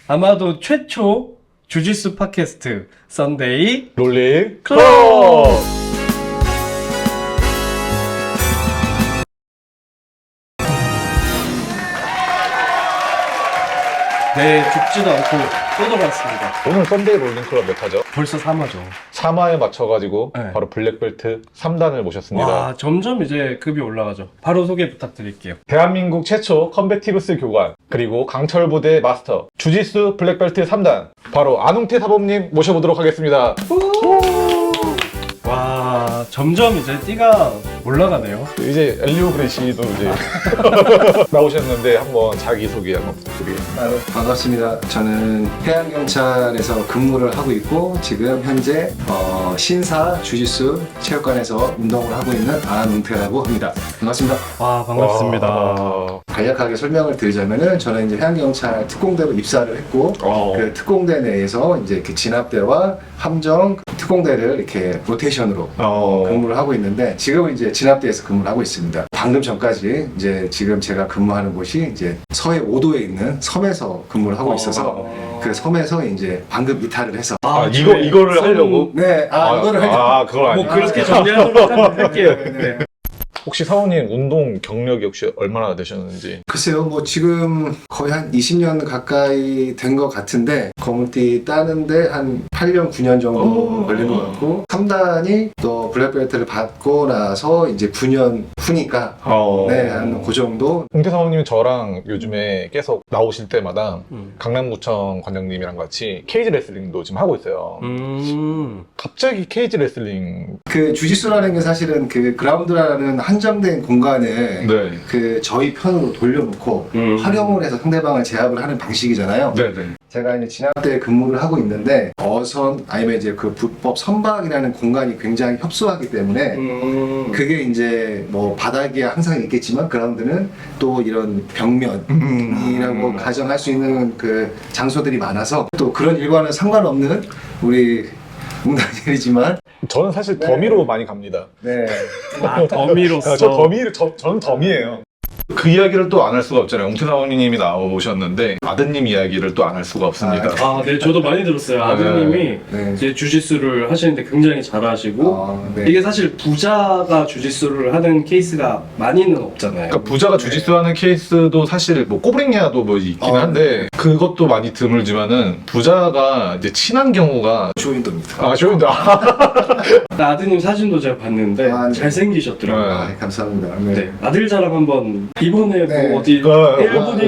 아마도 최초 주짓수 팟캐스트 썬데이 롤링 클럽! 네, 죽지도 않고 또 돌아왔습니다. 오늘 썬데이 롤링클럽 몇 화죠? 벌써 3화죠. 3화에 맞춰가지고 네. 바로 블랙벨트 3단을 모셨습니다. 와, 점점 이제 급이 올라가죠. 바로 소개 부탁드릴게요. 대한민국 최초 컨베티브스 교관 그리고 강철부대 마스터 주짓수 블랙벨트 3단 바로 안웅태 사범님 모셔보도록 하겠습니다. 와, 점점 이제 띠가 올라가네요. 이제 엘리오 그레시도 이제 나오셨는데 한번 자기소개 한번 부탁드리겠습니다. 반갑습니다. 저는 해양경찰에서 근무를 하고 있고 지금 현재 신사 주짓수 체육관에서 운동을 하고 있는 안웅태라고 합니다. 반갑습니다. 와, 반갑습니다. 와. 간략하게 설명을 드리자면은 저는 이제 해양경찰 특공대로 입사를 했고 그 특공대 내에서 이제 그 진압대와 함정 특공대를 이렇게 로테이션으로 근무를 하고 있는데 지금은 이제 진압대에서 근무를 하고 있습니다. 방금 전까지 이제 지금 제가 근무하는 곳이 이제 서해 5도에 있는 섬에서 근무를 하고 있어서 그 섬에서 이제 방금 이탈을 해서 이거를 하려고? 네, 이거를 하려고 그걸 아니에요. 뭐 그렇게 정리하도록 한번 할게요. 네. 혹시 사원님 운동 경력이 혹시 얼마나 되셨는지? 글쎄요, 뭐 지금 거의 한 20년 가까이 된 것 같은데 검은띠 따는데 한 8년, 9년 정도 걸린 것 같고 3단이 또 블랙벨트를 받고 나서 이제 9년 후니까 네, 한 그 정도. 홍태 사원님은 저랑 요즘에 계속 나오실 때마다 강남구청 관장님이랑 같이 케이지 레슬링도 지금 하고 있어요. 갑자기 케이지 레슬링 그 주짓수라는 게 사실은 그 그라운드라는 한정된 공간에 네. 그 저희 편으로 돌려놓고 활용을 해서 상대방을 제압을 하는 방식이잖아요. 네네. 제가 이제 진압대에 근무를 하고 있는데 어선 아니면 이제 그 불법 선박이라는 공간이 굉장히 협소하기 때문에 그게 이제 뭐 바닥에 항상 있겠지만 그라운드는 또 이런 벽면이라고 가정할 수 있는 그 장소들이 많아서 또 그런 일과는 상관없는 우리 농담이지만 저는 사실 네. 더미로 많이 갑니다. 네. 아, 더미로서. 저는 더미예요. 그 이야기를 또 안 할 수가 없잖아요. 홍태 사원님이 나오셨는데 아드님 이야기를 또 안 할 수가 없습니다. 아, 네, 저도 많이 들었어요. 아드님이 네. 이제 주짓수를 하시는데 굉장히 잘하시고 네. 이게 사실 부자가 주짓수를 하는 케이스가 많이는 없잖아요. 그러니까 부자가 주짓수 하는 케이스도 사실 뭐 꼬브링야도 뭐 있긴 한데 그것도 많이 드물지만은 부자가 이제 친한 경우가 쇼윈도입니다. 쇼윈도 아드님 사진도 제가 봤는데 네. 잘생기셨더라고요. 네. 감사합니다. 네. 아들 자랑 한번 이번에 네. 뭐 어디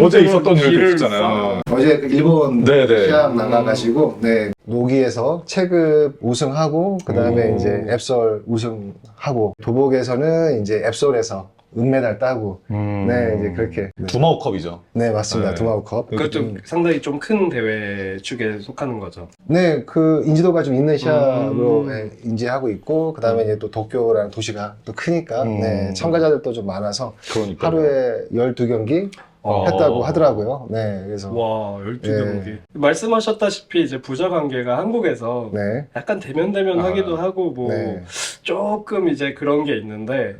어제 있었던 일도 있잖아요. 어제 그 일본 네네. 시합 나가가지고 네 노기에서 체급 우승하고 그 다음에 이제 앱솔 우승하고 도복에서는 이제 앱솔에서 은메달 따고 네 이제 그렇게 두마호컵이죠. 네 맞습니다. 네. 두마호컵. 그것도 상당히 좀 큰 대회 축에 속하는 거죠. 네, 그 인지도가 좀 있는 시합으로 네, 인지하고 있고 그 다음에 이제 또 도쿄라는 도시가 또 크니까 네, 참가자들도 좀 많아서 그러니까 하루에 12경기 했다고 하더라고요. 네, 그래서 와, 12경기. 네. 말씀하셨다시피 이제 부자 관계가 한국에서 네, 약간 대면 하기도 하고 뭐 네, 조금 이제 그런 게 있는데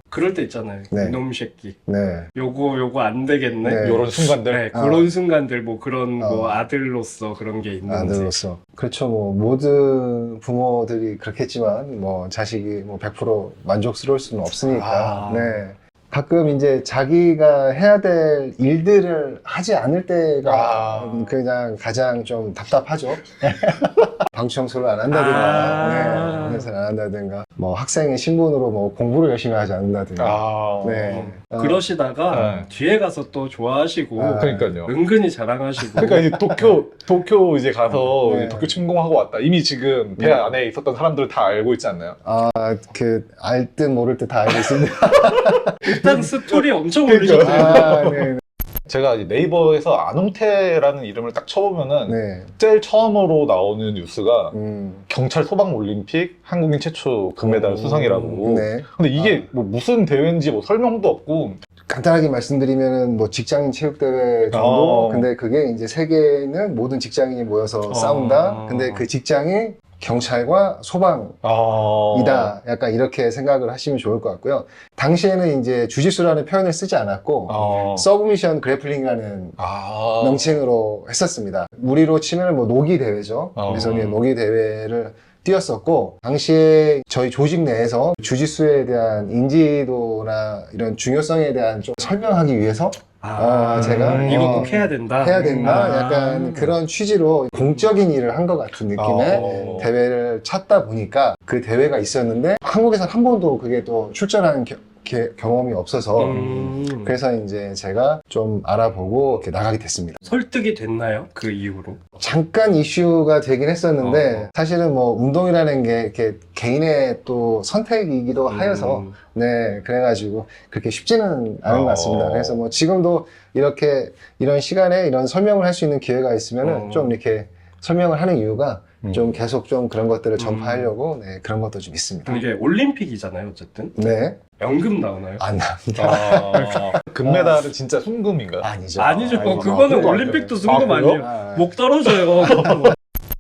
그럴 때 있잖아요. 네. 이놈 새끼. 네, 요거 안 되겠네. 네. 이런 순간들. 네, 그런 순간들 뭐 그런 뭐 어. 아들로서 그런 게 있는지. 아들로서 그렇죠. 뭐 모든 부모들이 그렇겠지만 뭐 자식이 뭐 100% 만족스러울 수는 없으니까. 네. 가끔 이제 자기가 해야 될 일들을 하지 않을 때가 그냥 가장 좀 답답하죠. 방치 청소를 안 한다든가, 네, 회사를 안 한다든가, 뭐 학생의 신분으로 뭐 공부를 열심히 하지 않는다든가. 네. 그러시다가 네. 뒤에 가서 또 좋아하시고 그러니까요. 은근히 자랑하시고 그러니까 이제 도쿄 이제 가서 네. 도쿄 침공하고 왔다. 이미 지금 배 안에 있었던 사람들 다 알고 있지 않나요? 알 듯 모를 듯 다 알고 있습니다. 일단 스토리 엄청 그러니까. 올리셨어요. 네. 제가 이제 네이버에서 안웅태라는 이름을 딱 쳐보면은 네. 제일 처음으로 나오는 뉴스가 음. 경찰 소방 올림픽 한국인 최초 금메달 수상이라고. 네. 근데 이게 뭐 무슨 대회인지 뭐 설명도 없고 간단하게 말씀드리면은 뭐 직장인 체육대회 정도. 근데 그게 이제 세계는 모든 직장인이 모여서 싸운다. 근데 그 직장이 경찰과 소방이다. 약간 이렇게 생각을 하시면 좋을 것 같고요. 당시에는 이제 주짓수라는 표현을 쓰지 않았고 서브미션 그래플링이라는 명칭으로 했었습니다. 우리로 치면 뭐 노기 대회죠. 그래서 노기 대회를 뛰었었고, 당시에 저희 조직 내에서 주짓수에 대한 인지도나 이런 중요성에 대한 좀 설명하기 위해서 제가 이거 꼭 해야 된다. 약간 그런 취지로 공적인 일을 한 것 같은 느낌의 대회를 찾다 보니까 그 대회가 있었는데 한국에서 한 번도 그게 또 출전하는 경험이 없어서 그래서 이제 제가 좀 알아보고 이렇게 나가게 됐습니다. 설득이 됐나요? 그 이후로? 잠깐 이슈가 되긴 했었는데 사실은 뭐 운동이라는 게 이렇게 개인의 또 선택이기도 하여서 네, 그래가지고 그렇게 쉽지는 않은 것 같습니다. 그래서 뭐 지금도 이렇게 이런 시간에 이런 설명을 할 수 있는 기회가 있으면은 좀 이렇게 설명을 하는 이유가 좀 계속 좀 그런 것들을 전파하려고 네, 그런 것도 좀 있습니다. 이게 올림픽이잖아요, 어쨌든. 네. 연금 나오나요? 안 나옵니다. 금메달은 진짜 순금인가요? 아니죠. 아니죠. 아니죠. 그거는 그거 올림픽도 아니에요? 순금 그래요? 아니에요. 목 떨어져요.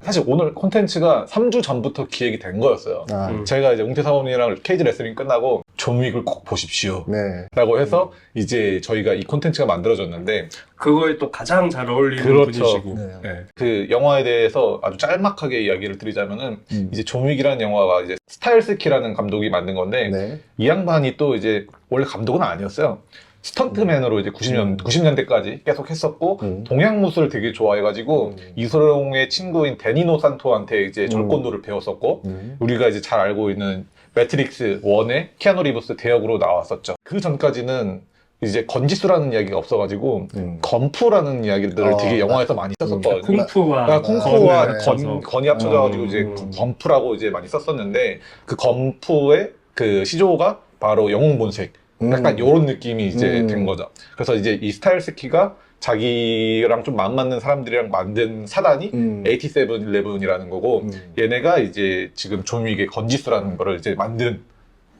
사실 오늘 콘텐츠가 3주 전부터 기획이 된 거였어요. 제가 이제 웅태 사원이랑 케이지 레슬링 끝나고 존 윅을 꼭 보십시오. 네. 라고 해서 이제 저희가 이 콘텐츠가 만들어졌는데 그거에 또 가장 잘 어울리는 그렇죠. 분이시고. 네. 네. 그 영화에 대해서 아주 짤막하게 이야기를 드리자면은 이제 존 윅이라는 영화가 이제 스타일스키라는 감독이 만든 건데 네. 이 양반이 또 이제 원래 감독은 아니었어요. 스턴트맨으로 이제 90년대까지 계속 했었고 동양무술을 되게 좋아해가지고 이소룡의 친구인 데니노 산토한테 이제 절권도를 배웠었고 우리가 이제 잘 알고 있는 매트릭스 1에 키아누 리브스 대역으로 나왔었죠. 그 전까지는 이제 건지수라는 이야기가 없어가지고 건프라는 이야기들을 되게 영화에서 많이 썼었거든요. 쿵푸와 쿵푸와 건을 건이 합쳐져가지고 이제 건프라고 이제 많이 썼었는데 그 건프의 그 시조가 바로 영웅본색 약간 요런 느낌이 이제 된 거죠. 그래서 이제 이 스타일스키가 자기랑 좀 맞는 사람들이랑 만든 사단이 8711이라는 거고 얘네가 이제 지금 존 윅의 건지수라는 거를 이제 만든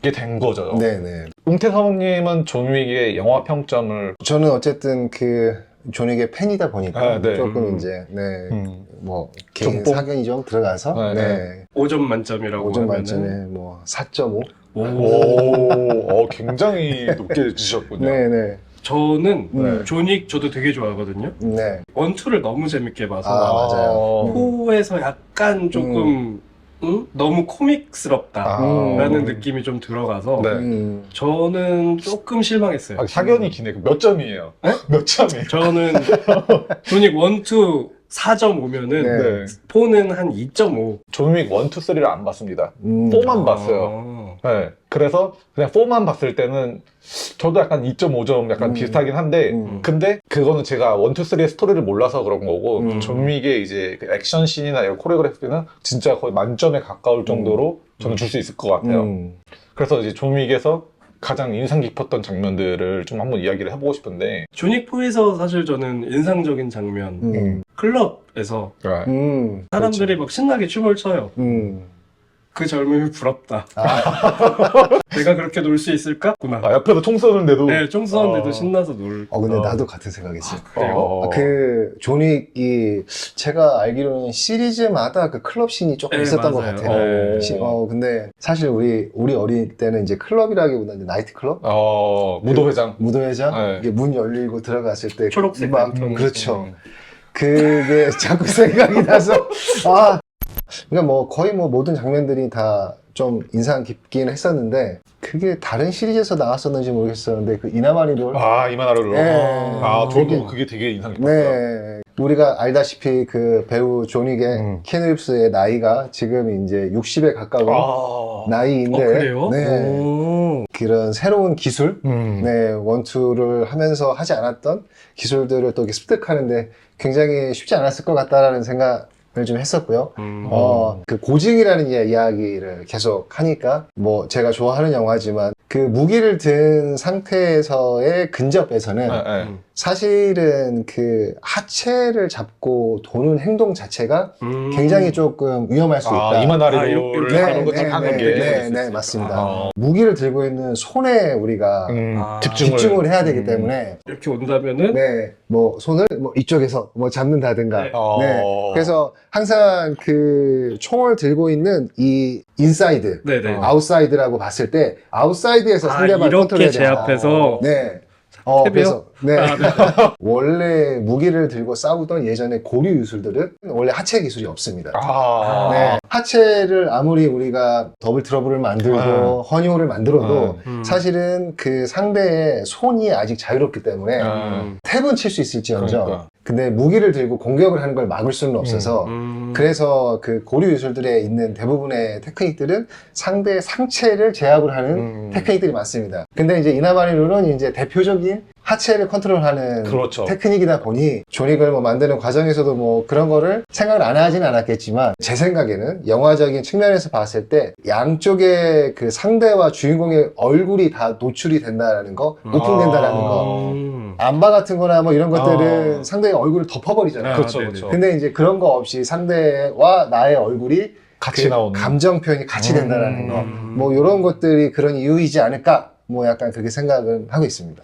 게 된 거죠. 네네. 웅태 사모님은 존 윅의 영화 평점을 저는 어쨌든 그 존 윅의 팬이다 보니까 네. 조금 이제 뭐 개인 좀 사견이 좀 들어가서 네. 5점 만점이라고 5점 하면은 만점에 뭐 4.5. 굉장히 높게 주셨군요. 네네. 저는 존윅 저도 되게 좋아하거든요. 네. 원투를 너무 재밌게 봐서 맞아요. 4에서 약간 조금 너무 코믹스럽다라는 느낌이 좀 들어가서 네. 저는 조금 실망했어요. 사견이 기네. 몇 점이에요? 몇 점이에요? 저는 존윅 1, 2 4.5면은 네. 4는 한 2.5. 존 윅 1, 2, 3를 안 봤습니다. 4만 봤어요. 네. 그래서 그냥 4만 봤을 때는 저도 약간 2.5점 약간 비슷하긴 한데 근데 그거는 제가 1, 2, 3의 스토리를 몰라서 그런 거고 존 윅의 이제 그 액션 씬이나 이런 코리오그래피는 진짜 거의 만점에 가까울 정도로 저는 줄 수 있을 것 같아요. 그래서 이제 존 윅에서 가장 인상 깊었던 장면들을 좀 한번 이야기를 해보고 싶은데 존윅 4에서 사실 저는 인상적인 장면 클럽에서 사람들이 막 신나게 춤을 춰요. 그 젊음이 부럽다. 내가 그렇게 놀 수 있을까? 구나. 옆에서 총 쏘는데도 네, 총 쏘는데도 신나서 놀. 근데 나도 같은 생각했어요. 그래요? 그 존윅이 제가 알기로는 시리즈마다 그 클럽 씬이 조금 네, 있었던 것 맞아요. 같아요. 근데 사실 우리 어릴 때는 이제 클럽이라기보다 이제 나이트 클럽? 무도회장. 무도회장? 네. 이게 문 열리고 들어갔을 때 초록색 막 랜턴. 그렇죠. 그게 자꾸 생각이 나서 그러니까 뭐 거의 뭐 모든 장면들이 다 좀 인상 깊긴 했었는데 그게 다른 시리즈에서 나왔었는지 모르겠었는데 그 이나마리롤 이만하루로. 네. 저도 그게 되게 인상 깊었어요. 네. 우리가 알다시피 그 배우 존 윅의 키아누 리브스의 나이가 지금 이제 60에 가까운 나이인데 그래요? 네. 그런 새로운 기술 네, 원투를 하면서 하지 않았던 기술들을 또 이렇게 습득하는데 굉장히 쉽지 않았을 것 같다라는 생각을 좀 했었고요. 그 고증이라는 이야기를 계속 하니까 뭐 제가 좋아하는 영화지만 그 무기를 든 상태에서의 근접에서는 사실은 그 하체를 잡고 도는 행동 자체가 굉장히 조금 위험할 수 있다. 이만하루를 하는 것처럼 하는 게. 네, 맞습니다. 무기를 들고 있는 손에 우리가 집중을 해야 되기 때문에 이렇게 온다면은 네, 뭐 손을 뭐 이쪽에서 뭐 잡는다든가. 네. 네. 그래서 항상 그 총을 들고 있는 이 인사이드, 네네. 아웃사이드라고 봤을 때 아웃사이드에서 상대방을 이렇게 컨트롤해야 돼요. 제압해서 네. 탭이요? 그래서 네. 아, 네. 원래 무기를 들고 싸우던 예전에 고류 유술들은 원래 하체 기술이 없습니다. 아. 네. 하체를 아무리 우리가 더블 트러블을 만들고 허니호를 만들어도 사실은 그 상대의 손이 아직 자유롭기 때문에 탭은 칠 수 있을지언정 그러니까. 근데 무기를 들고 공격을 하는 걸 막을 수는 없어서 그래서 그 고류 유술들에 있는 대부분의 테크닉들은 상대의 상체를 제압을 하는 테크닉들이 많습니다. 근데 이제 이나바리 룰은 이제 대표적인 하체를 컨트롤하는 그렇죠. 테크닉이다 보니 조닉을 뭐 만드는 과정에서도 뭐 그런 거를 생각을 안 하진 않았겠지만 제 생각에는 영화적인 측면에서 봤을 때 양쪽의 그 상대와 주인공의 얼굴이 다 노출이 된다라는 거, 오픈된다라는 거. 암바 같은 거나 뭐 이런 것들은 상대의 얼굴을 덮어버리잖아요. 그렇죠, 네네. 그렇죠. 근데 이제 그런 거 없이 상대와 나의 얼굴이 같이 그 나오는. 감정 표현이 같이 된다라는 거. 뭐 이런 것들이 그런 이유이지 않을까? 뭐 약간 그렇게 생각은 하고 있습니다.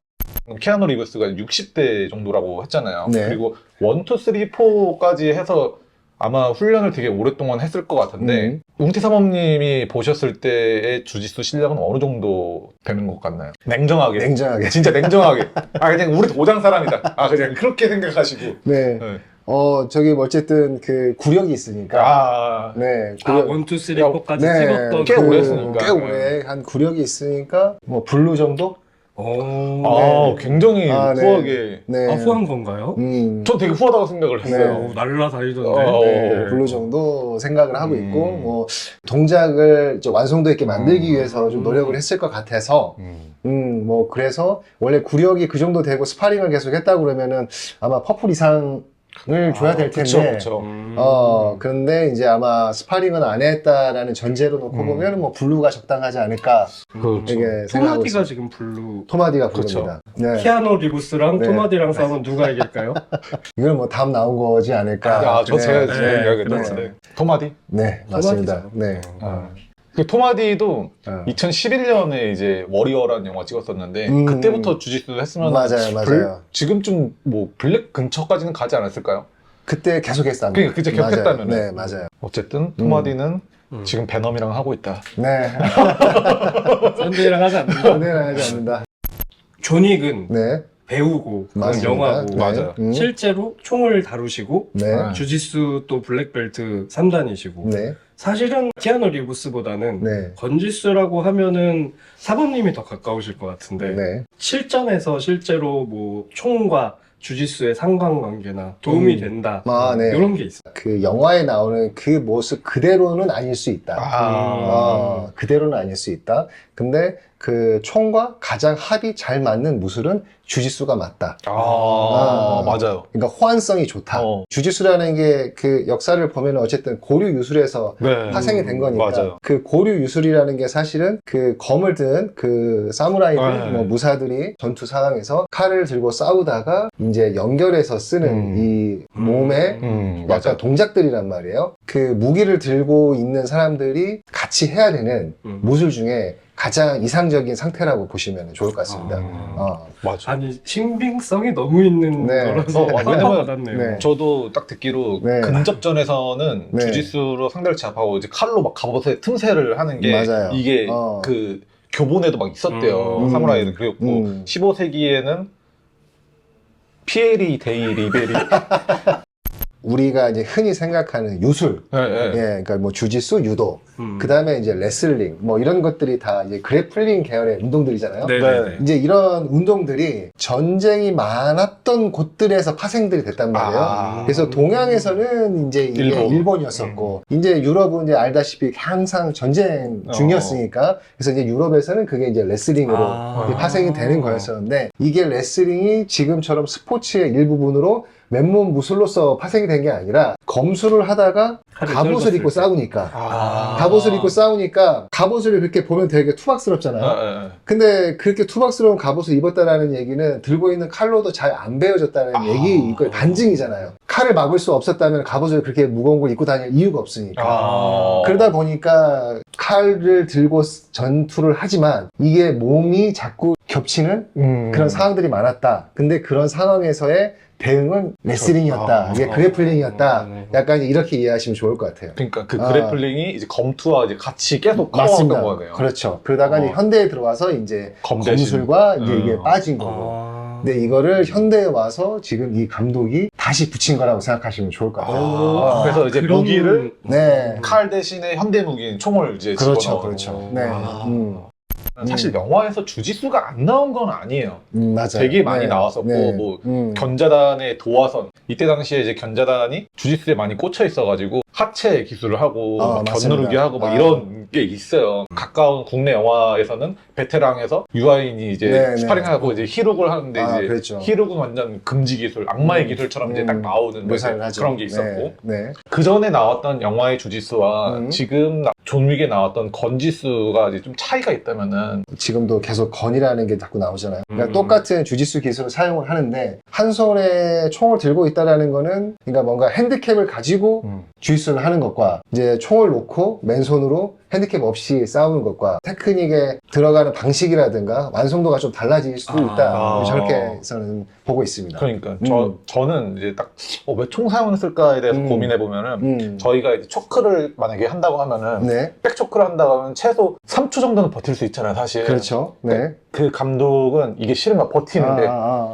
키아누 리브스가 60대 정도라고 했잖아요. 네. 그리고 1, 2, 3, 4까지 해서 아마 훈련을 되게 오랫동안 했을 것 같은데 웅티사범님이 보셨을 때의 주짓수 실력은 어느 정도 되는 것 같나요? 냉정하게. 냉정하게. 진짜 냉정하게. 아 그냥 우리 도장 사람이다. 아 그냥 그렇게 생각하시고. 네. 네. 저기 뭐 어쨌든 그 구력이 있으니까. 아 네. 아, 1, 2, 3, 4까지 네. 찍었던 꽤 오래 했으니까. 꽤 오래 한 구력이 있으니까 뭐 블루 정도? 아, 굉장히 아, 네. 후하게. 네. 아, 후한 건가요? 전 되게 후하다고 생각을 했어요. 날라다니던데. 네, 블루 정도 생각을 하고 있고 뭐 동작을 좀 완성도 있게 만들기 위해서 좀 노력을 했을 것 같아서 뭐 그래서 원래 구력이 그 정도 되고 스파링을 계속 했다 그러면은 아마 퍼플 이상을 줘야 될 텐데 그쵸. 그런데 이제 아마 스파링은 안 했다라는 전제로 놓고 보면 뭐 블루가 적당하지 않을까 그렇죠. 이게 생각하고 토마디가 있습니다. 지금 블루. 토마디가 그렇죠. 블루입니다. 네. 키아노 리브스랑 네. 토마디랑 싸우면 누가 이길까요? 이건 뭐 답 나온 거지 않을까. 아, 저 제가 네, 생각했던 네. 토마디? 네, 맞습니다. 토마디죠. 네. 그 토마디도 어. 2011년에 이제 워리어라는 영화 찍었었는데 그때부터 주짓수 했으면 맞아요. 지금쯤 뭐 블랙 근처까지는 가지 않았을까요? 그때 계속 했다면. 그러니까 그때 계속 했다면은. 네, 맞아요. 어쨌든 토마디는 지금 베넘이랑 하고 있다. 네. 샌드이랑 하지 않는다. 네, 하지 않는다. 존윅은 네. 배우고 그건 맞습니다. 영화고 네. 맞아요. 실제로 총을 다루시고 네. 주짓수 또 블랙벨트 3단이시고 네. 사실은 키아누 리브스보다는 네. 건지수라고 하면은 사범님이 더 가까우실 것 같은데 네. 실전에서 실제로 뭐 총과 주짓수의 상관관계나 도움이 된다 아, 네. 이런 게 있어요. 그 영화에 나오는 그 모습 그대로는 아닐 수 있다. 그대로는 아닐 수 있다. 근데 그 총과 가장 합이 잘 맞는 무술은 주짓수가 맞다. 맞아요. 그러니까 호환성이 좋다. 주짓수라는 게 그 역사를 보면 어쨌든 고류 유술에서 네. 파생이 된 거니까 맞아요. 그 고류 유술이라는 게 사실은 그 검을 든 그 사무라이들 네. 뭐 무사들이 전투 상황에서 칼을 들고 싸우다가 이제 연결해서 쓰는 이 몸의 약간 맞아요. 동작들이란 말이에요. 그 무기를 들고 있는 사람들이 같이 해야 되는 무술 중에 가장 이상적인 상태라고 보시면 좋을 것 같습니다. 맞아. 아니 신빙성이 너무 있는 네. 거라서 왜냐면 받았네요. 네. 저도 딱 듣기로 네. 근접전에서는 네. 주짓수로 상대를 제압하고 이제 칼로 막 갑옷에 틈새를 하는 게 맞아요. 이게 그 교본에도 막 있었대요. 사무라이는. 그리고 15세기에는 피에리 데이 리베리 우리가 이제 흔히 생각하는 유술, 예, 그러니까 뭐 주짓수, 유도, 그 다음에 이제 레슬링, 뭐 이런 것들이 다 이제 그래플링 계열의 운동들이잖아요. 네네네. 이제 이런 운동들이 전쟁이 많았던 곳들에서 파생들이 됐단 말이에요. 그래서 동양에서는 이제 이게 일본이었었고, 이제 유럽은 이제 알다시피 항상 전쟁 중이었으니까, 그래서 이제 유럽에서는 그게 이제 레슬링으로 파생이 되는 거였었는데, 이게 레슬링이 지금처럼 스포츠의 일부분으로 맨몸 무술로서 파생이 된 게 아니라 검술을 하다가 갑옷을 입고 싸우니까 갑옷을 입고 싸우니까 갑옷을 그렇게 보면 되게 투박스럽잖아요. 근데 그렇게 투박스러운 갑옷을 입었다라는 얘기는 들고 있는 칼로도 잘 안 베어졌다는 얘기 이거 반증이잖아요. 칼을 막을 수 없었다면 갑옷을 그렇게 무거운 걸 입고 다닐 이유가 없으니까. 그러다 보니까 칼을 들고 전투를 하지만 이게 몸이 자꾸 겹치는 그런 상황들이 많았다. 근데 그런 상황에서의 대응은 레슬링이었다. 이게 그래플링이었다. 네. 약간 이렇게 이해하시면 좋을 것 같아요. 그러니까 그 그래플링이 이제 검투와 이제 같이 계속 커버하던 거네요. 그렇죠. 그러다가 이제 현대에 들어와서 이제 검 대신. 검술과 이제 이게 빠진 거고. 아. 근데 이거를 현대에 와서 지금 이 감독이 다시 붙인 거라고 생각하시면 좋을 것 같아요. 그래서 이제 그런- 무기를 네. 칼 대신에 현대 무기인 총을 이제 그렇죠, 집어넣어. 그렇죠. 네. 사실 영화에서 주짓수가 안 나온 건 아니에요. 맞아요. 되게 많이 네. 나왔었고 네. 뭐 견자단의 도화선 이때 당시에 이제 견자단이 주짓수에 많이 꽂혀 있어가지고 하체 기술을 하고 막 맞습니다. 견누르기 하고 막 이런 게 있어요. 가까운 국내 영화에서는 베테랑에서 유아인이 이제 네, 스파링하고 이제 히룩을 하는데 이제 그렇죠. 히룩은 완전 금지 기술, 악마의 기술처럼 이제 딱 나오는 뭐 묘사를 이제 하죠. 그런 게 있었고 네. 네. 그 전에 나왔던 영화의 주짓수와 지금 존 윅에 나왔던 건지수가 이제 좀 차이가 있다면은 지금도 계속 건이라는 게 자꾸 나오잖아요. 그러니까 똑같은 주짓수 기술을 사용을 하는데 한 손에 총을 들고 있다라는 거는 그러니까 뭔가 핸디캡을 가지고 주짓수를 하는 것과 이제 총을 놓고 맨손으로 핸디캡 없이 싸우는 것과 테크닉에 들어가는 방식이라든가 완성도가 좀 달라질 수도 있다. 저렇게 저는 보고 있습니다. 그러니까 저는 이제 딱 왜 총 사용을 쓸까에 대해서 고민해 보면은 저희가 이제 초크를 만약에 한다고 하면은 네. 백초크를 한다고 하면 최소 3초 정도는 버틸 수 있잖아요, 사실. 그렇죠. 네. 그 감독은 이게 싫은가 버티는데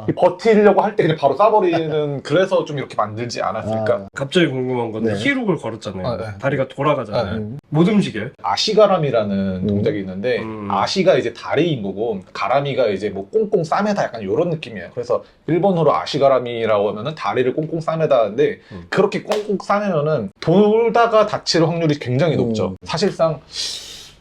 이 버티려고 할 때 그냥 바로 쏴버리는 그래서 좀 이렇게 만들지 않았을까. 갑자기 궁금한 건데 네. 히룩을 걸었잖아요. 네. 다리가 돌아가잖아요. 네. 못 움직여요? 아시가람이라는 동작이 있는데 아시가 이제 다리인 거고 가람이가 이제 뭐 꽁꽁 싸매다 약간 이런 느낌이에요. 그래서 일본어로 아시가람이라고 하면은 다리를 꽁꽁 싸매다인데 그렇게 꽁꽁 싸매면은 돌다가 다칠 확률이 굉장히 높죠. 사실상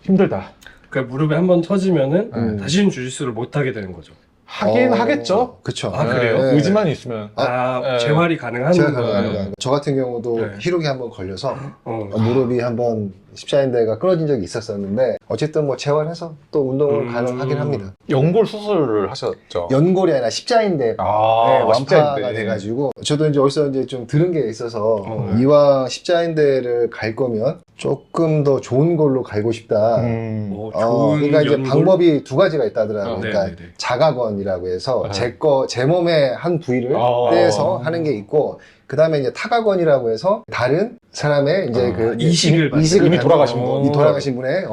힘들다. 그러니까 무릎에 한 번 터지면은 다시는 주짓수를 못 하게 되는 거죠. 하긴 하겠죠. 그쵸. 아, 그래요? 네. 의지만 있으면. 아, 네. 재활이 가능한 제가 거예요. 가능합니다. 저 같은 경우도 네. 히룩이 한번 걸려서 어. 무릎이 한번 십자인대가 끊어진 적이 있었었는데 어쨌든 뭐 재활해서 또 운동을 가능하긴 합니다. 연골 수술을 하셨죠. 연골이 아니라 십자인대 완파가 십자인대. 돼가지고 저도 이제 어디서 이제 좀 들은 게 있어서 네. 이왕 십자인대를 갈 거면 조금 더 좋은 걸로 갈고 싶다. 좋은 그러니까 이제 연골? 방법이 두 가지가 있다더라고요. 그러니까 네네네. 자가건이라고 해서 네. 제 몸의 한 부위를 떼서 하는 게 있고 그 다음에 이제 타가건이라고 해서 다른 사람의 이제 그 이식을 이미 받는 돌아가신 거. 분. 이미 돌아가신 분의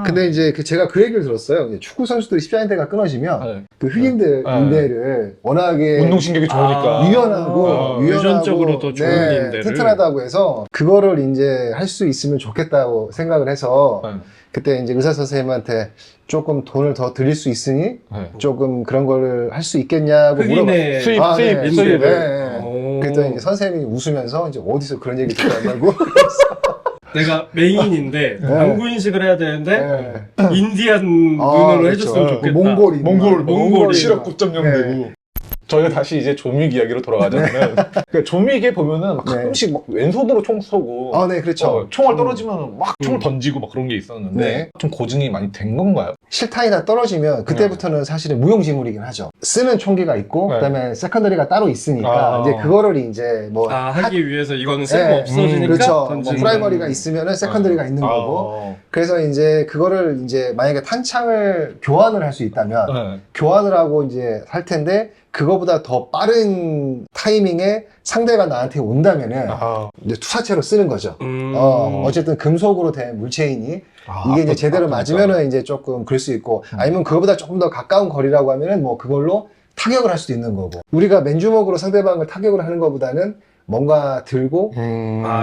근데 이제 제가 그 얘기를 들었어요. 이제 축구 선수들이 십자인대가 끊어지면 그 흑인들 인대를 워낙에 운동신경이 좋으니까. 유연하고 유전적으로 더 좋은 인대를. 튼튼하다고 해서 그거를 이제 할 수 있으면 좋겠다고 생각을 해서 그때 이제 의사 선생님한테 조금 돈을 더 드릴 수 있으니 조금 그런 거를 할 수 있겠냐고 흑인의 수입, 네. 수입을. 네. 그랬더니 이제 선생님이 웃으면서 이제 어디서 그런 얘기 듣냐고. 내가 메인인데 당구 인식을 해야 되는데 네. 인디안 눈으로 해줬으면 좋겠다. 몽골이 시력 9.0 되고. 저희가 다시 이제 존윅 이야기로 돌아가자면 그러니까 존윅에 보면은 막 가끔씩 막 왼손으로 총 쏘고 네, 그렇죠. 총알 떨어지면 막 총을 던지고 막 그런 게 있었는데 네. 좀 고증이 많이 된 건가요? 실타이나 떨어지면 그때부터는 사실은 무용지물이긴 하죠. 쓰는 총기가 있고 그다음에 세컨더리가 따로 있으니까 이제 그거를 이제 뭐 하기 위해서 이거는 쓸모 없어지니까 그렇죠. 뭐 던지는 프라이머리가 있으면은 세컨더리가 있는 거고. 그래서 이제 그거를 이제 만약에 탄창을 교환을 할 수 있다면 교환을 하고 이제 할 텐데 그거보다 더 빠른 타이밍에 상대가 나한테 온다면은 이제 투사체로 쓰는 거죠. 어쨌든 금속으로 된 물체이니 이게 이제 제대로 맞으면은 이제 조금 그럴 수 있고 아니면 그거보다 조금 더 가까운 거리라고 하면은 뭐 그걸로 타격을 할 수도 있는 거고 우리가 맨주먹으로 상대방을 타격을 하는 것보다는 뭔가 들고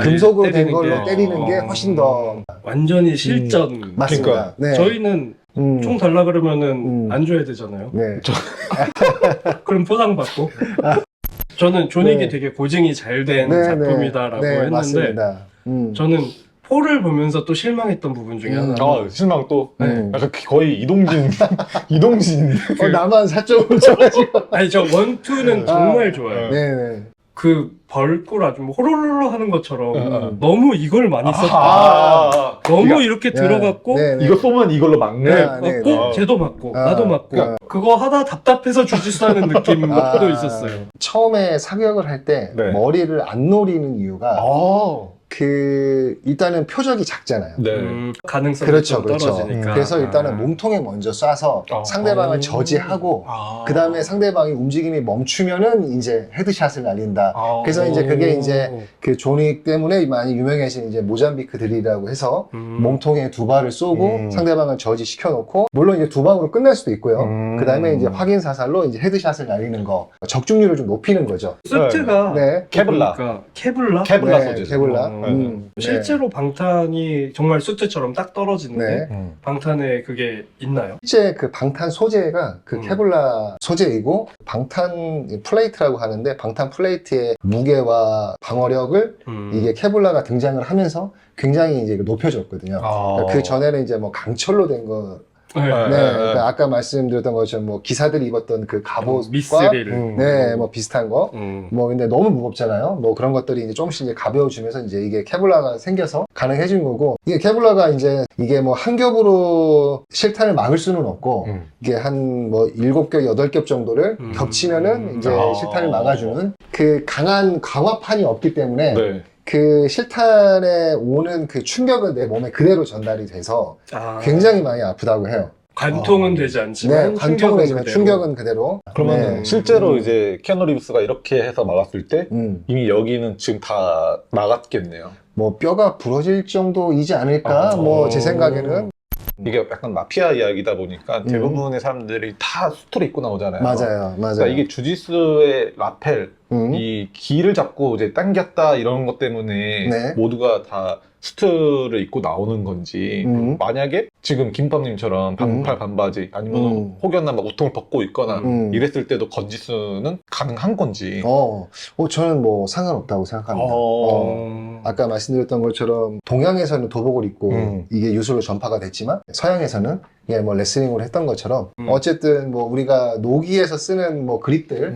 금속으로 된 걸로 때리는 게 훨씬 더 완전히 실전. 맞습니다. 그러니까. 네. 저희는 총 달라 그러면은 안 줘야 되잖아요. 네. 그럼 포상받고. 저는 존윅이 되게 고증이 잘 된 작품이다라고 했는데 맞습니다. 저는 포를 보면서 또 실망했던 부분 중에 하나는 실망 또 약간 거의 이동진 나만 4점을 쳐가지고 아니 저 원투는 정말 좋아요. 네네. 그 벌꿀 아주 뭐 호로로로 하는 것처럼 너무 이걸 많이 썼다. 너무 이렇게 들어갔고 이거 쏘면 이걸로 막네. 맞고 쟤도 맞고 나도 맞고 그거 하다 답답해서 주짓수 하는 느낌도 있었어요. 처음에 사격을 할 때 네. 머리를 안 노리는 이유가 일단은 표적이 작잖아요. 네. 가능성이 그렇죠, 좀 그렇죠. 떨어지니까. 그래서 일단은 몸통에 먼저 쏴서 상대방을 저지하고, 그 다음에 상대방이 움직임이 멈추면은 이제 헤드샷을 날린다. 그래서 이제 그게 이제 그 존윅 때문에 많이 유명해진 이제 모잠비크 드릴이라고 해서 몸통에 두 발을 쏘고 상대방을 저지시켜 놓고, 물론 이제 두 방으로 끝날 수도 있고요. 그 다음에 이제 확인 사살로 이제 헤드샷을 날리는 거, 적중률을 좀 높이는 거죠. 수트가 네. 케블라. 그러니까 케블라? 케블라 네, 소재. 케블라. 네. 실제로 방탄이 정말 수트처럼 딱 떨어지는데 네. 방탄에 그게 있나요? 실제 그 방탄 소재가 그 케블라 소재이고, 방탄 플레이트라고 하는데, 방탄 플레이트의 무게와 방어력을 이게 케블라가 등장을 하면서 굉장히 이제 높여줬거든요. 그러니까 그 전에는 이제 뭐 강철로 된 거, 네. 그러니까 아까 말씀드렸던 것처럼 뭐 기사들이 입었던 그 갑옷과 미스릴. 네, 뭐 비슷한 거. 뭐 근데 너무 무겁잖아요. 뭐 그런 것들이 이제 조금씩 이제 가벼워지면서 이제 이게 케블라가 생겨서 가능해진 거고, 이게 케블라가 이제 이게 뭐 한 겹으로 실탄을 막을 수는 없고, 이게 한 뭐 7겹, 8겹 정도를 겹치면은 이제 실탄을 막아주는 그 강한 강화판이 없기 때문에 네. 그 실탄에 오는 그 충격은 내 몸에 그대로 전달이 돼서 굉장히 많이 아프다고 해요. 관통은 되지 않지만 네, 관통은 되지만 충격은 그대로. 그러면 네. 실제로 이제 키아누 리브스가 이렇게 해서 막았을 때 음. 이미 여기는 지금 다 나갔겠네요. 뭐 뼈가 부러질 정도이지 않을까? 뭐 제 생각에는. 이게 약간 마피아 이야기다 보니까 대부분의 사람들이 다 수트를 입고 나오잖아요. 맞아요, 맞아요. 그러니까 이게 주짓수의 라펠, 이 기를 잡고 이제 당겼다 이런 것 때문에 네. 모두가 다 수트를 입고 나오는 건지, 만약에 지금 김밥님처럼 반팔 반바지 아니면 혹여나 막 우통을 벗고 있거나 이랬을 때도 건지수는 가능한 건지. 저는 뭐 상관없다고 생각합니다. 아까 말씀드렸던 것처럼 동양에서는 도복을 입고 이게 유술로 전파가 됐지만, 서양에서는 예, 뭐 레슬링으로 했던 것처럼 어쨌든 뭐 우리가 노기에서 쓰는 뭐 그립들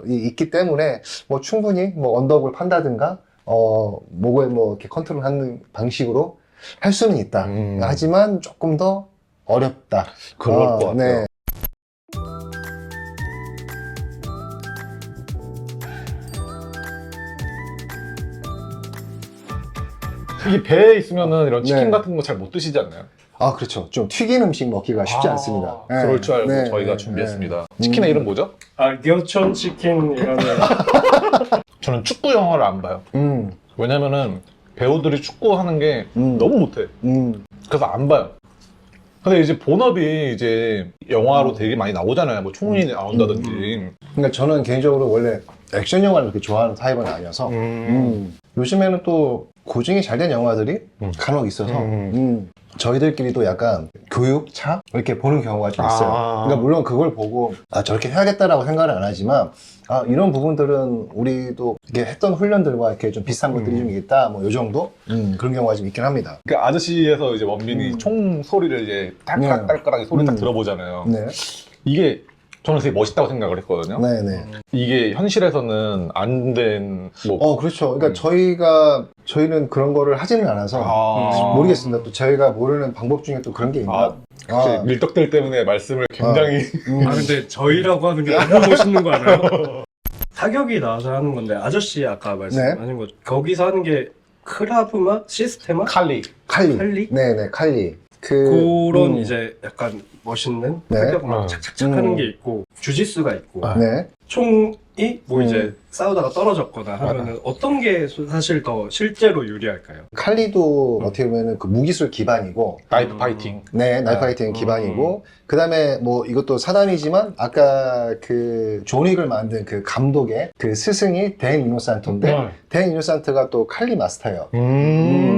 있기 때문에 뭐 충분히 뭐 언덕을 판다든가 목을 뭐 이렇게 컨트롤하는 방식으로 할 수는 있다. 하지만 조금 더 어렵다. 그럴 것 같아요. 네. 이게 배에 있으면은 이런 치킨 네. 같은 거 잘 못 드시지 않나요? 아, 그렇죠. 좀 튀긴 음식 먹기가 쉽지 않습니다. 네. 그럴 줄 알고 네, 저희가 네, 준비했습니다. 네. 치킨의 이름 뭐죠? 교촌 치킨 이거는 저는 축구 영화를 안 봐요. 왜냐면은 배우들이 축구하는 게 너무 못해. 그래서 안 봐요. 근데 이제 본업이 이제 영화로 되게 많이 나오잖아요. 뭐 총이 나온다든지. 그러니까 저는 개인적으로 원래 액션 영화를 그렇게 좋아하는 타입은 아니어서 요즘에는 또 고증이 잘 된 영화들이 간혹 있어서 저희들끼리도 약간 교육차 이렇게 보는 경우가 좀 있어요. 그러니까 물론 그걸 보고 저렇게 해야겠다라고 생각은 안 하지만 이런 부분들은 우리도 이렇게 했던 훈련들과 이렇게 좀 비슷한 것들이 좀 있다, 뭐 요 정도 그런 경우가 좀 있긴 합니다. 그 아저씨에서 이제 원빈이 총 소리를 이제 딸깍딸깍하게 소리 딱 들어보잖아요. 네, 이게 저는 되게 멋있다고 생각을 했거든요. 네, 네. 이게 현실에서는 안 된 뭐. 그렇죠. 그러니까 저희는 그런 거를 하지는 않아서 모르겠습니다. 또 저희가 모르는 방법 중에 또 그런 게 있나? 혹시 밀떡들 때문에 말씀을 굉장히 근데 저희라고 하는 게 너무 멋있는 거 알아요? 사격이 나와서 하는 건데, 아저씨 아까 말씀하신 거 거기서 하는 게 크라브마? 시스테마? 칼리. 칼리? 네네, 칼리. 그런 이제 약간 멋있는 네. 사격 막 착착착 하는 게 있고, 주짓수가 있고, 네. 총이 뭐 이제 싸우다가 떨어졌거나 하면은 어떤 게 사실 더 실제로 유리할까요? 칼리도 어떻게 보면은 그 무기술 기반이고, 나이프 파이팅. 네, 나이프 파이팅 기반이고, 그 다음에 뭐 이것도 사단이지만, 아까 그 존윅을 만든 그 감독의 그 스승이 댄 이노산토인데, 댄 이노산토가 또 칼리 마스터예요.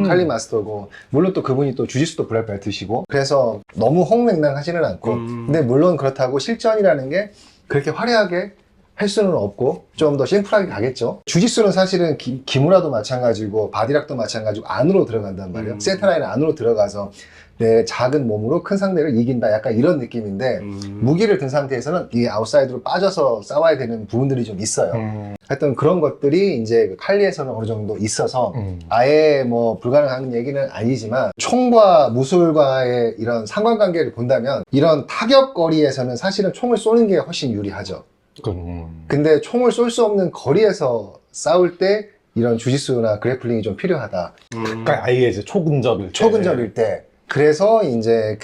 칼리 마스터고, 물론 또 그분이 또 주짓수도 블랙벨트시고, 그래서 너무 홍맹랑하지는 않고, 근데 물론 그렇다고 실전이라는 게 그렇게 화려하게 할 수는 없고 좀 더 심플하게 가겠죠. 주짓수는 사실은 기무라도 마찬가지고 바디락도 마찬가지고 안으로 들어간단 말이에요. 센터라인 안으로 들어가서 내 작은 몸으로 큰 상대를 이긴다, 약간 이런 느낌인데 무기를 든 상태에서는 이 아웃사이드로 빠져서 싸워야 되는 부분들이 좀 있어요. 하여튼 그런 것들이 이제 칼리에서는 어느 정도 있어서 아예 뭐 불가능한 얘기는 아니지만, 총과 무술과의 이런 상관관계를 본다면 이런 타격거리에서는 사실은 총을 쏘는 게 훨씬 유리하죠. 근데 총을 쏠 수 없는 거리에서 싸울 때 이런 주짓수나 그래플링이 좀 필요하다. 그러니까 아예 이제 초근접일 때. 초근접일 때. 그래서 이제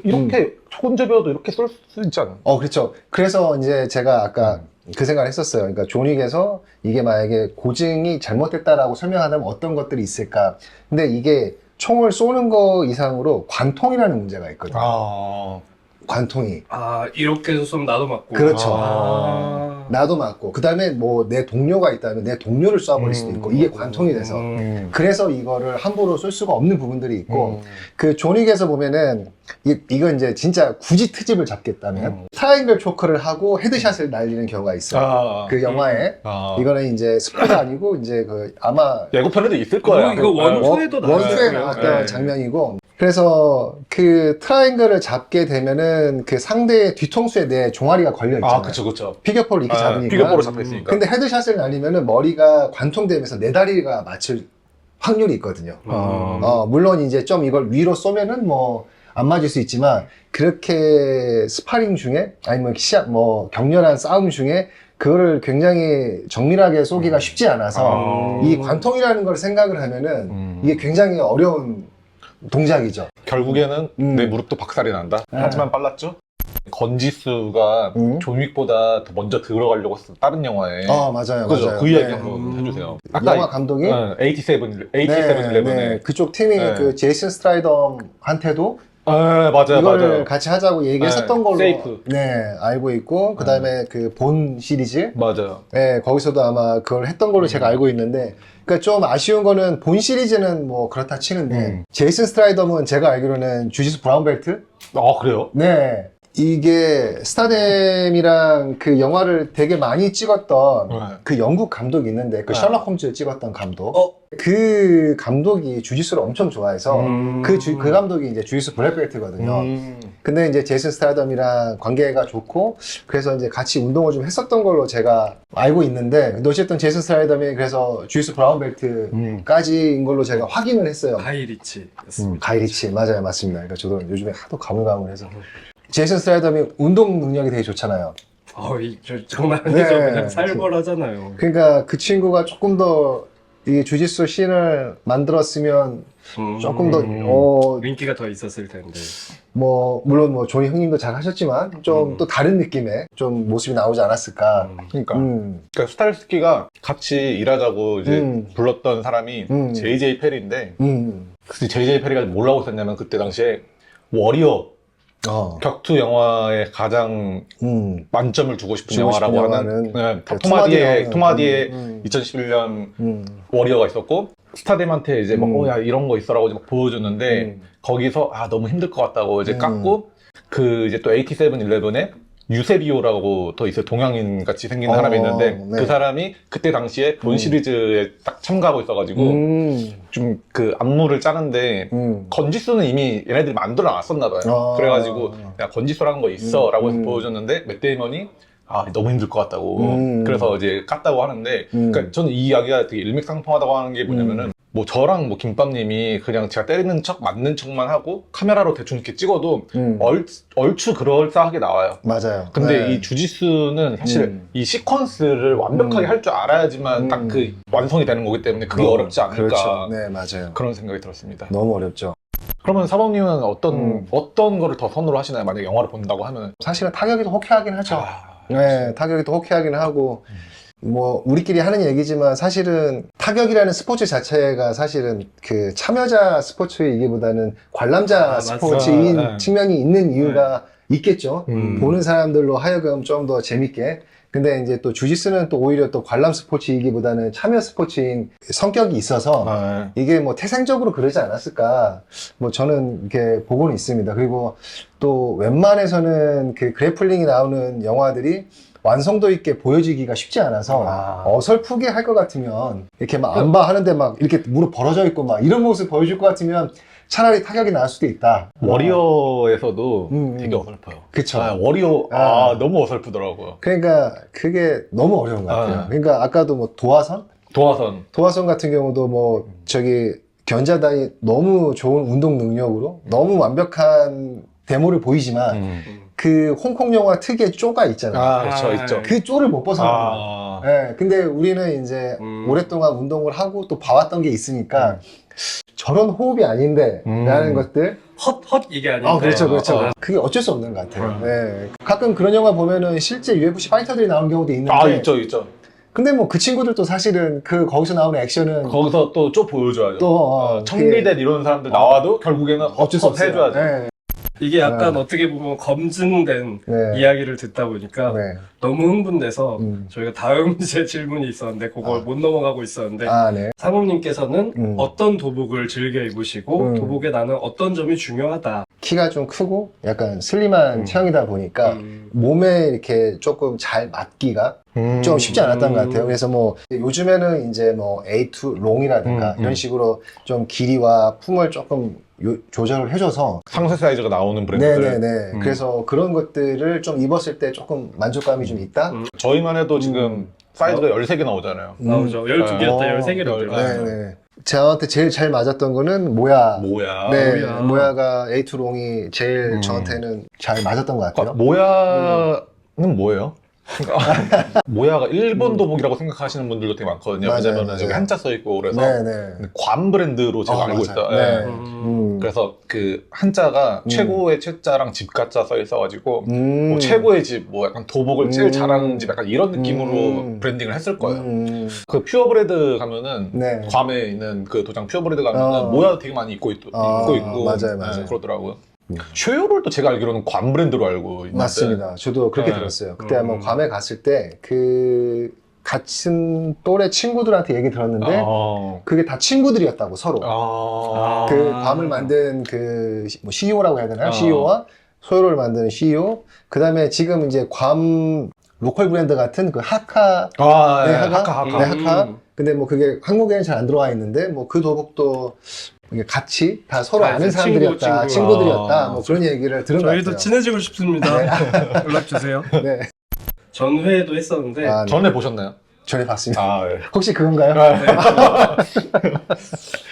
이렇게 초근접이어도 이렇게 쏠 수 있지 않나? 그렇죠. 그래서 이제 제가 아까 그 생각을 했었어요. 그러니까 존윅에서 이게 만약에 고증이 잘못됐다라고 설명하다면 어떤 것들이 있을까. 근데 이게 총을 쏘는 거 이상으로 관통이라는 문제가 있거든요. 관통이. 이렇게 해서 쏘면 나도 맞고. 그렇죠. 나도 맞고. 그 다음에 뭐 내 동료가 있다면 내 동료를 쏴버릴 수도 있고. 이게 관통이 돼서. 그래서 이거를 함부로 쏠 수가 없는 부분들이 있고. 그 존윅에서 보면은 이건 이제 진짜 굳이 트집을 잡겠다면 트라이앵글 초크를 하고 헤드샷을 날리는 경우가 있어요. 그 영화에. 이거는 이제 스포가 아니고 이제 아마 예고편에도 있을 거예요. 이거 원투에도 원투에 나왔던 장면이고. 그래서 그 트라이앵글을 잡게 되면은 그 상대의 뒤통수에 내 종아리가 걸려 있잖아요. 그쵸. 피겨포를 이렇게 잡으니까. 피겨포로 잡혀 있으니까. 근데 헤드샷을 날리면은 머리가 관통되면서 내 다리가 맞을 확률이 있거든요. 물론 이제 좀 이걸 위로 쏘면은 뭐 안 맞을 수 있지만 그렇게 스파링 중에 아니면 격렬한 싸움 중에 그거를 굉장히 정밀하게 쏘기가 쉽지 않아서 이 관통이라는 걸 생각을 하면은 이게 굉장히 어려운 동작이죠. 결국에는 내 무릎도 박살이 난다. 하지만 빨랐죠. 건지수가 존윅보다 더 먼저 들어가려고 했어 다른 영화에. 맞아요. 그죠? 맞아요. 그 이야기 한번 해주세요. 영화 감독이 8711에 그쪽 팀이 그 제이슨 스트라이덤한테도 맞아요. 이걸 같이 하자고 얘기했었던 걸로 세이프. 알고 있고 그 다음에 그 본 시리즈 맞아요. 거기서도 아마 그걸 했던 걸로 제가 알고 있는데 그러니까 좀 아쉬운 거는 본 시리즈는 뭐 그렇다 치는데 제이슨 스트라이덤은 제가 알기로는 주짓수 브라운 벨트? 그래요? 네. 이게 스타뎀이랑 그 영화를 되게 많이 찍었던 그 영국 감독이 있는데 그 셜록 홈즈 찍었던 감독 그 감독이 주짓수를 엄청 좋아해서 그 감독이 이제 주짓수 블랙벨트거든요. 근데 이제 제이슨 스타덤이랑 관계가 좋고 그래서 이제 같이 운동을 좀 했었던 걸로 제가 알고 있는데 근데 어쨌든 제이슨 스타덤이 그래서 주짓수 브라운 벨트까지인 걸로 제가 확인을 했어요. 가이리치. 가이리치 맞아요, 맞습니다. 그러니까 저도 요즘에 하도 가물가물해서 제이슨 스타덤이 운동 능력이 되게 좋잖아요. 장난 아니죠. 그냥 살벌하잖아요. 그러니까 그 친구가 조금 더 이 주짓수 씬을 만들었으면 조금 더 인기가 더 있었을 텐데. 물론 존이 형님도 잘 하셨지만 좀 또 다른 느낌의 좀 모습이 나오지 않았을까. 그러니까 스타일스키가 같이 일하자고 이제 불렀던 사람이 JJ 페리인데 그 JJ 페리가 뭐라고 썼냐면 그때 당시에 워리어 격투 영화에 가장 만점을 주고 싶은 영화라고 하는 토마디의 2011년 워리어가 있었고 스타뎀한테 이제 야 이런 거 있어라고 이제 막 보여줬는데 거기서 너무 힘들 것 같다고 이제 깎고 그 이제 또 8711에 유세비오라고 더 있어요. 동양인 같이 생긴 사람이 있는데 그 사람이 그때 당시에 본 시리즈에 딱 참가하고 있어가지고 좀 그 안무를 짜는데 건지수는 이미 얘네들이 만들어 놨었나 봐요. 그래가지고 야 건지수라는 거 있어 라고 해서 보여줬는데 맷 데이먼이 너무 힘들 것 같다고 그래서 이제 깠다고 하는데 그러니까 저는 이 이야기가 되게 일맥상통하다고 하는 게 뭐냐면은 뭐 저랑 김밥님이 그냥 제가 때리는 척 맞는 척만 하고 카메라로 대충 이렇게 찍어도 얼추 그럴싸하게 나와요. 맞아요. 근데 이 주짓수는 사실 이 시퀀스를 완벽하게 할 줄 알아야지만 딱 그 완성이 되는 거기 때문에 그게 어렵지 않을까. 그렇죠. 네, 맞아요. 그런 생각이 들었습니다. 너무 어렵죠. 그러면 사범님은 어떤 거를 더 선호를 하시나요? 만약에 영화를 본다고 하면 사실은 타격이 더 호쾌하긴 하죠. 네, 타격이 더 호쾌하긴 하고 우리끼리 하는 얘기지만 사실은 타격이라는 스포츠 자체가 사실은 그 참여자 스포츠이기보다는 관람자 스포츠인 측면이 있는 이유가 있겠죠. 보는 사람들로 하여금 좀 더 재밌게. 근데 이제 또 주짓수는 또 오히려 또 관람 스포츠이기보다는 참여 스포츠인 성격이 있어서 이게 태생적으로 그러지 않았을까. 저는 이렇게 보고는 있습니다. 그리고 또 웬만해서는 그 그래플링이 나오는 영화들이 완성도 있게 보여지기가 쉽지 않아서 어설프게 할 것 같으면 이렇게 막 안 봐 하는데 막 이렇게 무릎 벌어져 있고 막 이런 모습 보여줄 것 같으면 차라리 타격이 나을 수도 있다. 워리어에서도 되게 어설퍼요. 그쵸. 워리어 너무 어설프더라고요. 그러니까 그게 너무 어려운 것 같아요. 그러니까 아까도 도화선 같은 경우도 견자단이 너무 좋은 운동 능력으로 너무 완벽한 데모를 보이지만 그 홍콩 영화 특유의 쪼가 있잖아요. 그렇죠, 있죠. 그 쪼를 못 벗어나는 거예요. 네, 근데 우리는 이제 오랫동안 운동을 하고 또 봐왔던 게 있으니까 저런 호흡이 아닌데 라는 것들 헛 이게 아닌데. 그렇죠, 그렇죠. 그게 어쩔 수 없는 것 같아요. 네. 가끔 그런 영화 보면은 실제 UFC 파이터들이 나온 경우도 있는데 있죠. 근데 뭐 그 친구들도 사실은 거기서 나오는 액션은 거기서 또 좀 보여줘야죠. 또 청리된 이런 사람들 나와도 결국에는 어쩔 수 없어요. 해줘야죠. 네. 이게 약간 어떻게 보면 검증된 네. 이야기를 듣다 보니까 네. 너무 흥분돼서 저희가 다음 제 질문이 있었는데 그걸 못 넘어가고 있었는데 네. 상욱님께서는 어떤 도복을 즐겨 입으시고 도복에 나는 어떤 점이 중요하다. 키가 좀 크고 약간 슬림한 체형이다 보니까 몸에 이렇게 조금 잘 맞기가 좀 쉽지 않았던 것 같아요. 그래서 뭐 요즘에는 이제 뭐 A2 롱이라든가 이런 식으로 좀 길이와 품을 조금 조절을 해줘서 상세 사이즈가 나오는 브랜드들. 네네네. 그래서 그런 것들을 좀 입었을 때 조금 만족감이 좀 있다. 저희만 해도 지금 사이즈가 13개 나오잖아요. 나오죠. 12개였다 13개로 네네. 저한테 제일 잘 맞았던 거는 모야. 네, 모야. 모야가 A2 롱이 제일 저한테는 잘 맞았던 것 같아요. 모야는 뭐예요? 모야가 일본 도복이라고 생각하시는 분들도 되게 많거든요. 맞아요, 왜냐면 맞아요. 여기 한자 써있고 그래서 네네. 괌 브랜드로 제가 알고 맞아요. 있어요. 네. 네. 그래서 그 한자가 최고의 최자랑 집가자 써 있어가지고 뭐 최고의 집, 뭐 약간 도복을 제일 잘하는 집 약간 이런 느낌으로 브랜딩을 했을 거예요. 그 퓨어브레드 가면은 네. 괌에 있는 그 도장 퓨어브레드 가면은 모야 되게 많이 입고 있고 맞아요. 네, 그러더라고요. 쉐어롤도 제가 알기로는 괌 브랜드로 알고 있는데 맞습니다. 저도 그렇게 네. 들었어요. 그때 아마 괌에 갔을 때 그 같은 또래 친구들한테 얘기 들었는데 그게 다 친구들이었다고 서로. 그 괌을 만든 그 뭐 CEO라고 해야 되나요? CEO와 소요를 만드는 CEO. 그다음에 지금 이제 괌 로컬 브랜드 같은 그 하카. 네, 하카. 네, 하카. 근데 뭐 그게 한국에는 잘 안 들어와 있는데 뭐 그 도복도 이게 같이 다 서로 아는 사람들이었다, 친구들이었다, 뭐 그런 얘기를 들은 것 같아요. 저희도 친해지고 싶습니다. 연락 주세요. 네. 전회도 했었는데 네. 전에 보셨나요? 전에 봤습니다. 네. 혹시 그건가요?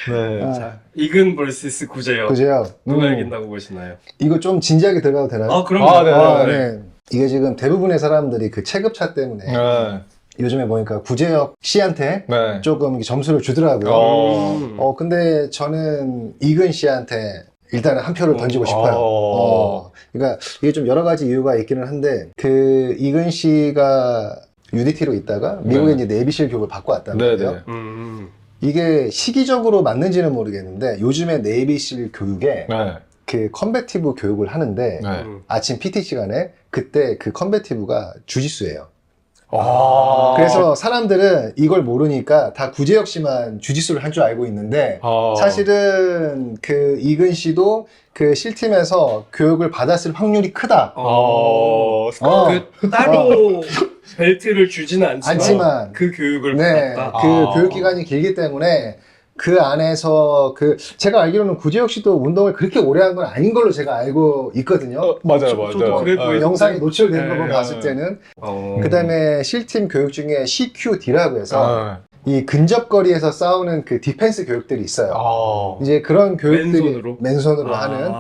네. 자, 이근 vs 구제혁 그죠? 누가 이긴다고 보시나요? 이거 좀 진지하게 들어가도 되나요? 그럼요. 네. 이게 지금 대부분의 사람들이 그 체급차 때문에 요즘에 보니까 구제혁 씨한테 조금 점수를 주더라고요. 근데 저는 이근 씨한테 일단은 한 표를 던지고 싶어요. 그러니까 이게 좀 여러 가지 이유가 있기는 한데 그 이근 씨가 UDT로 있다가 미국에 이제 내비실 교육을 받고 왔단 말이에요. 이게 시기적으로 맞는지는 모르겠는데 요즘에 내비실 교육에 그 컨베티브 교육을 하는데 아침 PT 시간에 그때 그 컨베티브가 주짓수예요. 그래서 사람들은 이걸 모르니까 다 구제혁 씨만 주짓수를 할 줄 알고 있는데 사실은 그 이근 씨도 그 실팀에서 교육을 받았을 확률이 크다. 그 따로 벨트를 주지는 않지만 그 교육을 받았다. 그 교육 기간이 길기 때문에 그 안에서 제가 알기로는 구제혁 씨도 운동을 그렇게 오래 한 건 아닌 걸로 제가 알고 있거든요. 맞아요. 저도 그래 보였는데. 영상이 노출된 거 봤을 때는. 그 다음에 실팀 교육 중에 CQD라고 해서 이 근접거리에서 싸우는 그 디펜스 교육들이 있어요. 이제 그런 교육들이 맨손으로 하는.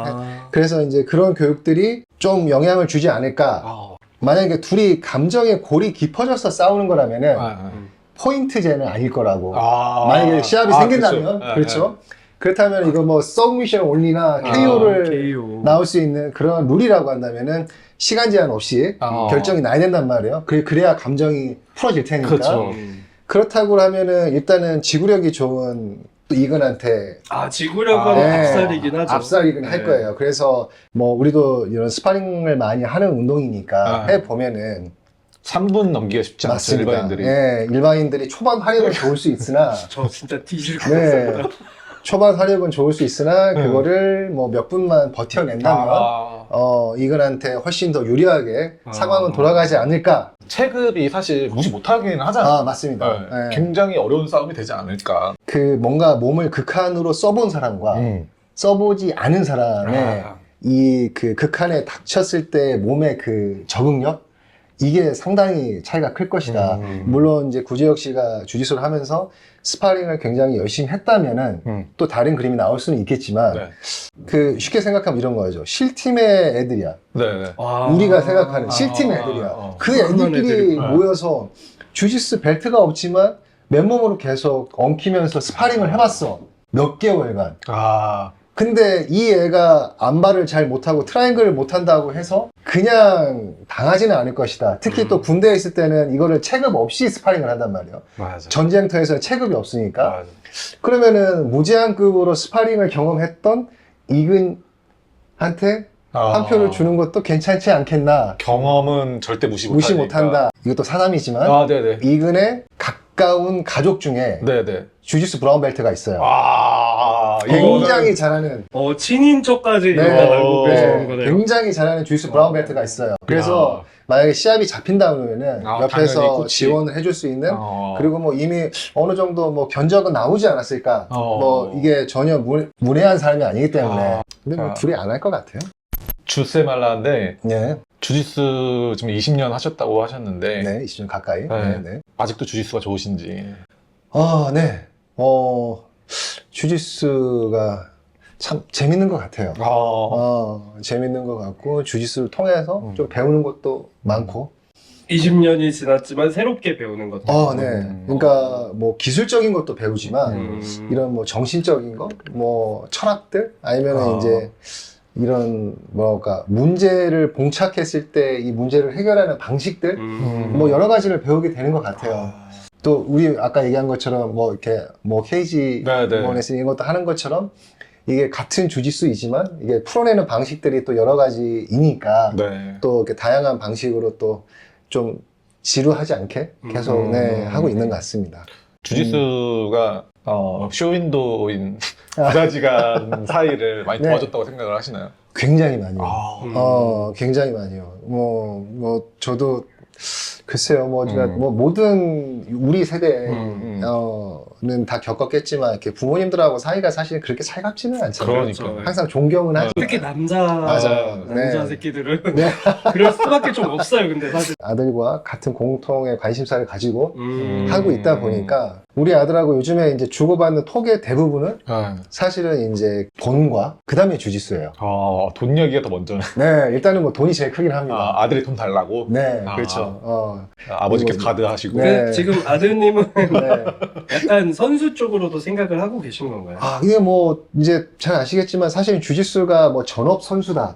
그래서 이제 그런 교육들이 좀 영향을 주지 않을까. 만약에 둘이 감정의 골이 깊어져서 싸우는 거라면은 포인트제는 아닐 거라고. 만약에 시합이 생긴다면 그렇죠. 그렇다면 이거 뭐 서브미션 올리나 KO를 나올 수 있는 그런 룰이라고 한다면은 시간 제한 없이 결정이 나야 된단 말이에요. 그래야 감정이 풀어질 테니까. 그렇죠. 그렇다고 하면은 일단은 지구력이 좋은 이근한테 지구력은 압살이긴 하죠. 압살이긴 할 거예요. 그래서 뭐 우리도 이런 스파링을 많이 하는 운동이니까 해 보면은 3분 넘기가 쉽지 않죠, 맞습니다. 일반인들이. 네, 일반인들이 초반 화력은 좋을 수 있으나 저 진짜 뒤질 것 같습니다. 초반 화력은 좋을 수 있으나 그거를 뭐 몇 분만 버텨낸다면 이근한테 훨씬 더 유리하게 상황은 돌아가지 않을까. 체급이 사실 무시 못하긴 하잖아요. 맞습니다. 네. 굉장히 어려운 싸움이 되지 않을까. 그 뭔가 몸을 극한으로 써본 사람과 써보지 않은 사람의 이 그 극한에 닥쳤을 때 몸의 그 적응력, 이게 상당히 차이가 클 것이다. 물론 이제 구재혁 씨가 주짓수를 하면서 스파링을 굉장히 열심히 했다면은 또 다른 그림이 나올 수는 있겠지만 네. 그 쉽게 생각하면 이런 거죠. 실팀의 애들이야. 네. 우리가 생각하는 실팀의 애들이야. 그 애들끼리 모여서 주짓수 벨트가 없지만 맨몸으로 계속 엉키면서 스파링을 해봤어. 몇 개월간. 근데 이 애가 안발을 잘 못하고 트라이앵글을 못한다고 해서 그냥 당하지는 않을 것이다. 특히 또 군대에 있을 때는 이거를 체급 없이 스파링을 한단 말이에요. 맞아. 전쟁터에서는 체급이 없으니까. 맞아. 그러면은 무제한급으로 스파링을 경험했던 이근한테 한 표를 주는 것도 괜찮지 않겠나. 경험은 절대 무시 못한다. 이것도 사담이지만 네네. 이근의 가까운 가족 중에 네네. 주짓수 브라운 벨트가 있어요. 이거는 굉장히 잘하는 친인척까지 네. 알고 계시는 네, 거네요. 굉장히 잘하는 주짓수 브라운 벨트가 있어요. 그래서 만약에 시합이 잡힌다 그러면은 당연히 옆에서 코치. 지원을 해줄 수 있는 그리고 뭐 이미 어느 정도 뭐 견적은 나오지 않았을까. 뭐 이게 전혀 문외한 사람이 아니기 때문에. 근데 뭐 둘이 안 할 것 같아요. 주세 말라인데 네, 주짓수 지금 20년 하셨다고 하셨는데 네, 20년 가까이. 네. 네, 네. 아직도 주짓수가 좋으신지. 네. 주짓수가 참 재밌는 것 같아요. 재밌는 것 같고 주짓수를 통해서 좀 배우는 것도 많고. 20년이 지났지만 새롭게 배우는 것도. 네. 그러니까 뭐 기술적인 것도 배우지만 이런 뭐 정신적인 거, 뭐 철학들 아니면 이제 이런 뭐랄까 문제를 봉착했을 때 이 문제를 해결하는 방식들 뭐 여러 가지를 배우게 되는 것 같아요. 또 우리 아까 얘기한 것처럼 뭐 이렇게 뭐 케이지 원에서 이런 것도 하는 것처럼 이게 같은 주짓수이지만 이게 풀어내는 방식들이 또 여러 가지이니까 또 이렇게 다양한 방식으로 또 좀 지루하지 않게 계속 하고 있는 것 같습니다. 주짓수가 쇼윈도인 부자지간 사이를 많이 도와줬다고 생각을 하시나요? 굉장히 많이요. 굉장히 많이요. 뭐 저도 글쎄요, 뭐 모든 우리 세대는 다 겪었겠지만 이렇게 부모님들하고 사이가 사실 그렇게 살갑지는 않잖아요. 그러니까. 항상 존경은 하지. 특히 남자 네. 새끼들은 그럴 수밖에 좀 없어요. 근데 사실 아들과 같은 공통의 관심사를 가지고 하고 있다 보니까 우리 아들하고 요즘에 이제 주고받는 톡의 대부분은 사실은 이제 돈과 그 다음에 주짓수예요. 돈 이야기가 더 먼저. 네, 일단은 뭐 돈이 제일 크긴 합니다. 아들이 돈 달라고? 네, 그렇죠. 아버지께서 가드 하시고. 네. 지금 아드님은 네. 약간 선수 쪽으로도 생각을 하고 계신 건가요? 이게 뭐 이제 잘 아시겠지만 사실 주짓수가 뭐 전업 선수다,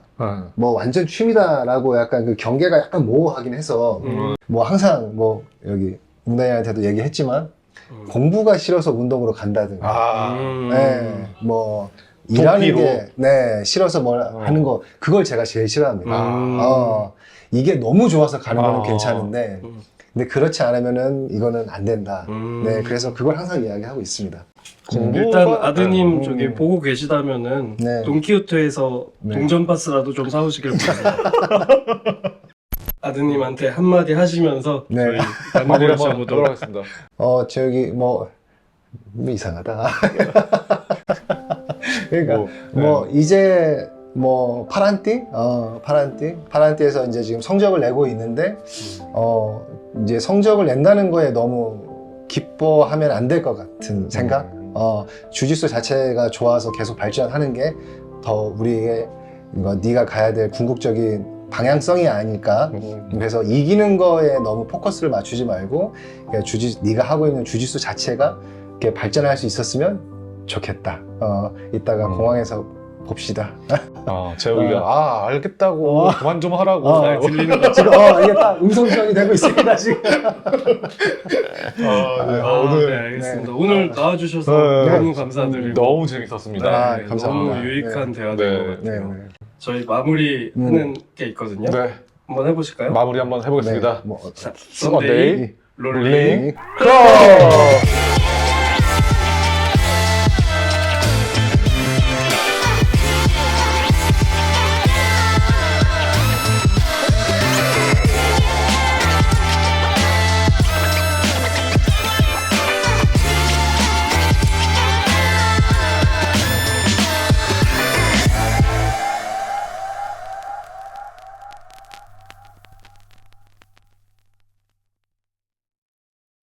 뭐 완전 취미다라고 약간 그 경계가 약간 모호하긴 해서 뭐 항상 뭐 여기 웅단이한테도 얘기했지만 공부가 싫어서 운동으로 간다든가, 네, 뭐 일하는 게 싫어서 뭘 하는 거 그걸 제가 제일 싫어합니다. 이게 너무 좋아서 가는 거는 괜찮은데 근데 그렇지 않으면은 이거는 안 된다. 네, 그래서 그걸 항상 이야기하고 있습니다. 일단 아드님 저기 보고 계시다면은 네. 돈키호테에서 동전 파스라도 좀 사오시길 바랍니다. 아드님한테 한마디 하시면서 저희 마무리를 잡아보도록 하겠습니다. 저기 뭐 이상하다. 그러니까 뭐 이제 뭐 파란띠에서 이제 지금 성적을 내고 있는데 이제 성적을 낸다는 거에 너무 기뻐하면 안 될 것 같은 생각. 주짓수 자체가 좋아서 계속 발전하는 게 더 우리에게 네가 가야 될 궁극적인 방향성이 아닐까. 그래서 이기는 거에 너무 포커스를 맞추지 말고 네가 하고 있는 주짓수 자체가 이렇게 발전할 수 있었으면 좋겠다. 이따가 공항에서 봅시다. 재욱이가 알겠다고 그만 좀 하라고 들리는 거 지금 이게 딱 음성지원이 되고 있습니다 지금. 오늘 알겠습니다. 오늘 나와주셔서 너무 감사드리고 너무 재밌었습니다. 감사합니다. 너무 유익한 대화된 것 같아요. 저희 마무리하는 게 있거든요. 한번 해보실까요? 마무리 한번 해보겠습니다. 뭐 썬데이 롤링 크로스.